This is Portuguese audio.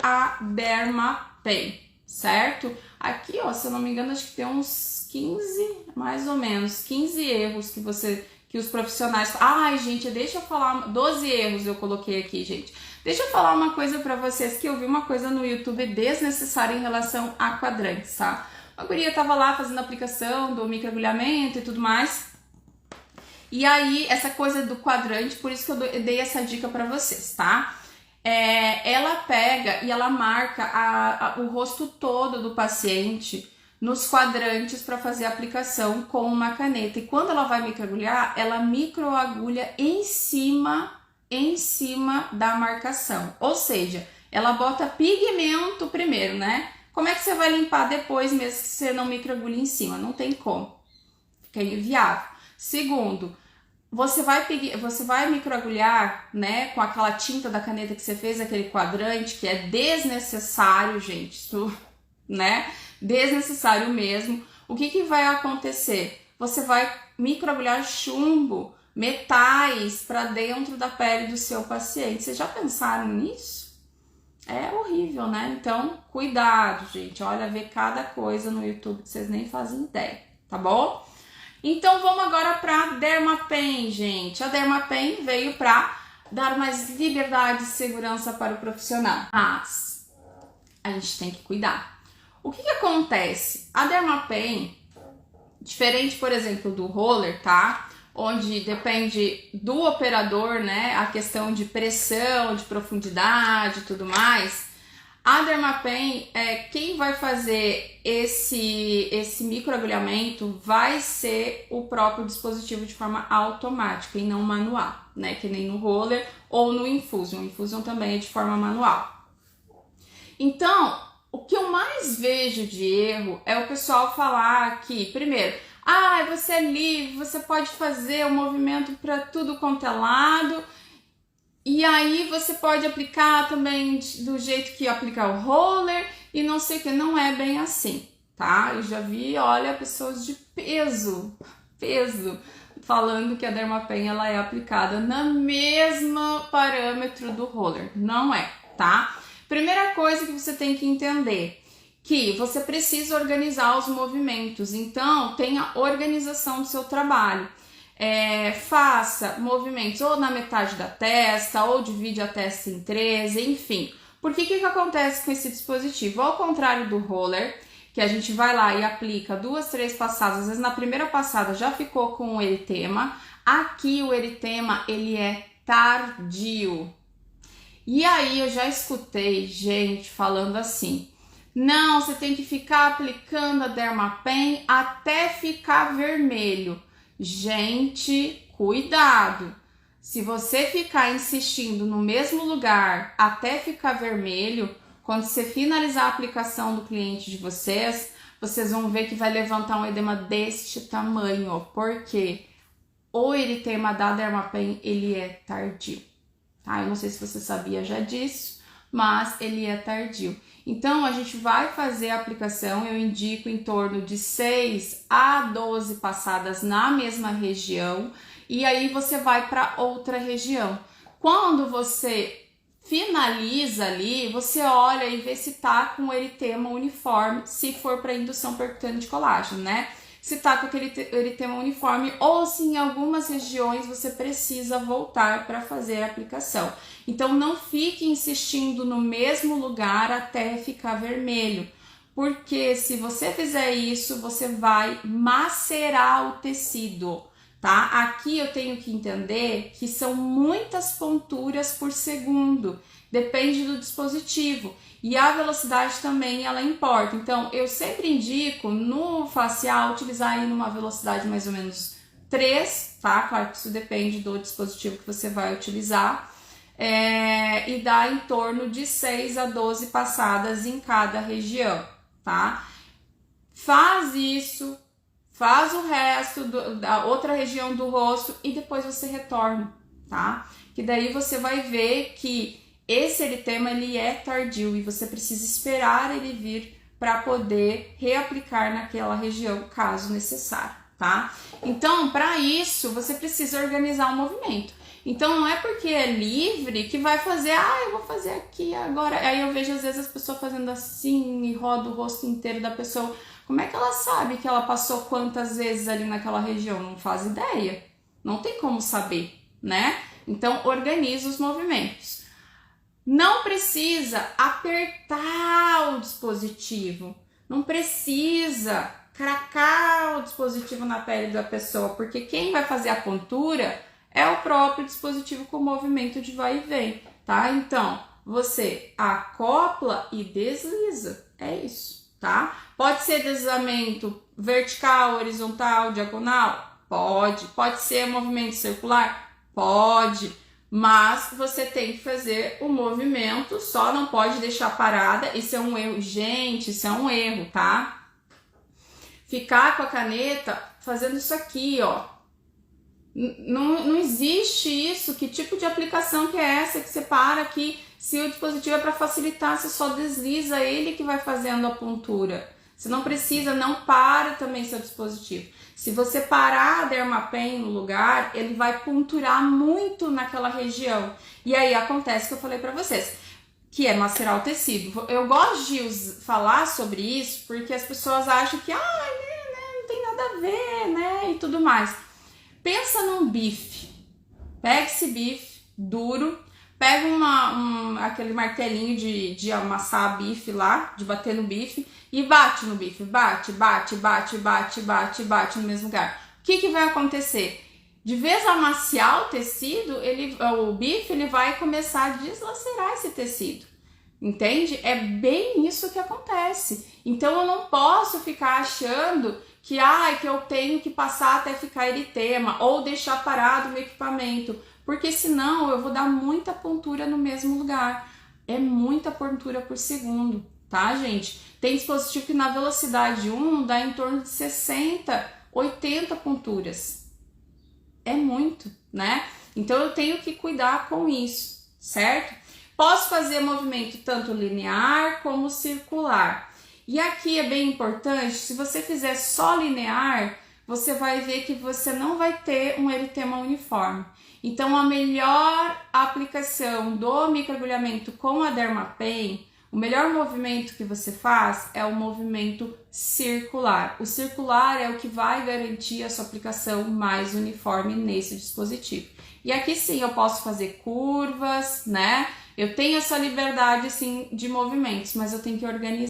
a Dermapen, certo? Aqui, ó, se eu não me engano, acho que tem uns 15, mais ou menos, 15 erros que os profissionais... Ai, gente, deixa eu falar... 12 erros eu coloquei aqui, gente. Deixa eu falar uma coisa pra vocês, que eu vi uma coisa no YouTube desnecessária em relação a quadrantes, tá? A guria tava lá fazendo a aplicação do microagulhamento e tudo mais. E aí, essa coisa do quadrante, por isso que eu dei essa dica pra vocês, tá? Ela pega e ela marca o rosto todo do paciente nos quadrantes para fazer a aplicação com uma caneta. E quando ela vai microagulhar, ela microagulha em cima da marcação. Ou seja, ela bota pigmento primeiro, né? Como é que você vai limpar depois, mesmo que você não microagulhe em cima? Não tem como. Fica inviável. Segundo, você vai microagulhar, né, com aquela tinta da caneta que você fez, aquele quadrante, que é desnecessário, gente, isso, né, desnecessário mesmo. O que vai acontecer? Você vai microagulhar chumbo, metais para dentro da pele do seu paciente. Vocês já pensaram nisso? É horrível, né? Então, cuidado, gente. Olha, ver cada coisa no YouTube que vocês nem fazem ideia, tá bom? Então, vamos agora para a Dermapen, gente. A Dermapen veio para dar mais liberdade e segurança para o profissional. Mas a gente tem que cuidar. O que acontece? A Dermapen, diferente, por exemplo, do roller, tá? Onde depende do operador, né? A questão de pressão, de profundidade e tudo mais. A Dermapen, quem vai fazer esse microagulhamento vai ser o próprio dispositivo de forma automática e não manual, né? Que nem no roller ou no Infusion. O Infusion também é de forma manual. Então, o que eu mais vejo de erro é o pessoal falar que, primeiro, você é livre, você pode fazer o movimento para tudo quanto é lado. E aí você pode aplicar também do jeito que aplica o roller e não sei o que, não é bem assim, tá? Eu já vi, olha, pessoas de peso, falando que a Dermapen ela é aplicada no mesmo parâmetro do roller. Não é, tá? Primeira coisa que você tem que entender, que você precisa organizar os movimentos, então tenha organização do seu trabalho. Faça movimentos ou na metade da testa, ou divide a testa em 13, enfim. Porque o que acontece com esse dispositivo? Ao contrário do roller, que a gente vai lá e aplica 2, 3 passadas, às vezes na primeira passada já ficou com o eritema, aqui o eritema ele é tardio. E aí eu já escutei gente falando assim, não, você tem que ficar aplicando a Dermapen até ficar vermelho. Gente, cuidado! Se você ficar insistindo no mesmo lugar até ficar vermelho, quando você finalizar a aplicação do cliente de vocês vão ver que vai levantar um edema deste tamanho, porque o eritema da Dermapen, ele é tardio, tá? Eu não sei se você sabia já disso, mas ele é tardio. Então, a gente vai fazer a aplicação, eu indico em torno de 6 a 12 passadas na mesma região, e aí você vai para outra região. Quando você finaliza ali, você olha e vê se tá com o eritema uniforme, se for para indução percutânea de colágeno, né? Se tá com aquele eritema uniforme ou se em algumas regiões você precisa voltar para fazer a aplicação. Então não fique insistindo no mesmo lugar até ficar vermelho, porque se você fizer isso, você vai macerar o tecido, tá? Aqui eu tenho que entender que são muitas ponturas por segundo, depende do dispositivo. E a velocidade também ela importa. Então, eu sempre indico no facial utilizar aí numa velocidade mais ou menos 3, tá? Claro que isso depende do dispositivo que você vai utilizar. E dá em torno de 6 a 12 passadas em cada região, tá? Faz isso, faz o resto da outra região do rosto e depois você retorna, tá? Que daí você vai ver que esse eritema ele é tardio e você precisa esperar ele vir para poder reaplicar naquela região, caso necessário, tá? Então, para isso, você precisa organizar o movimento. Então não é porque é livre que vai fazer, eu vou fazer aqui agora. Aí eu vejo às vezes as pessoas fazendo assim e roda o rosto inteiro da pessoa. Como é que ela sabe que ela passou quantas vezes ali naquela região? Não faz ideia. Não tem como saber, né? Então organiza os movimentos. Não precisa apertar o dispositivo. Não precisa cracar o dispositivo na pele da pessoa, porque quem vai fazer a pontura é o próprio dispositivo com movimento de vai e vem, tá? Então, você acopla e desliza, é isso, tá? Pode ser deslizamento vertical, horizontal, diagonal? Pode. Pode ser movimento circular? Pode. Mas você tem que fazer o movimento, só não pode deixar parada. Isso é um erro. Gente, isso é um erro, tá? Ficar com a caneta fazendo isso aqui, ó. Não existe isso. Que tipo de aplicação que é essa que você para aqui? Se o dispositivo é para facilitar, você só desliza ele que vai fazendo a pontura. Você não precisa, não para também seu dispositivo. Se você parar a Dermapen no lugar, ele vai ponturar muito naquela região. E aí acontece o que eu falei para vocês, que é macerar o tecido. Eu gosto de falar sobre isso porque as pessoas acham que não tem nada a ver, né, e tudo mais. Pensa num bife. Pega esse bife duro, pega aquele martelinho de amassar bife lá, de bater no bife, e bate no bife. Bate no mesmo lugar. O que vai acontecer? De vez amaciar o tecido, o bife ele vai começar a deslacerar esse tecido. Entende? É bem isso que acontece. Então eu não posso ficar achando que eu tenho que passar até ficar eritema ou deixar parado o equipamento, porque senão eu vou dar muita pontura no mesmo lugar. É muita pontura por segundo, tá, gente? Tem dispositivo que na velocidade 1 dá em torno de 60, 80 ponturas. É muito, né? Então eu tenho que cuidar com isso, certo? Posso fazer movimento tanto linear como circular. E aqui é bem importante, se você fizer só linear, você vai ver que você não vai ter um eritema uniforme. Então, a melhor aplicação do microagulhamento com a Dermapen, o melhor movimento que você faz é o movimento circular. O circular é o que vai garantir a sua aplicação mais uniforme nesse dispositivo. E aqui sim eu posso fazer curvas, né? Eu tenho essa liberdade sim de movimentos, mas eu tenho que organizar.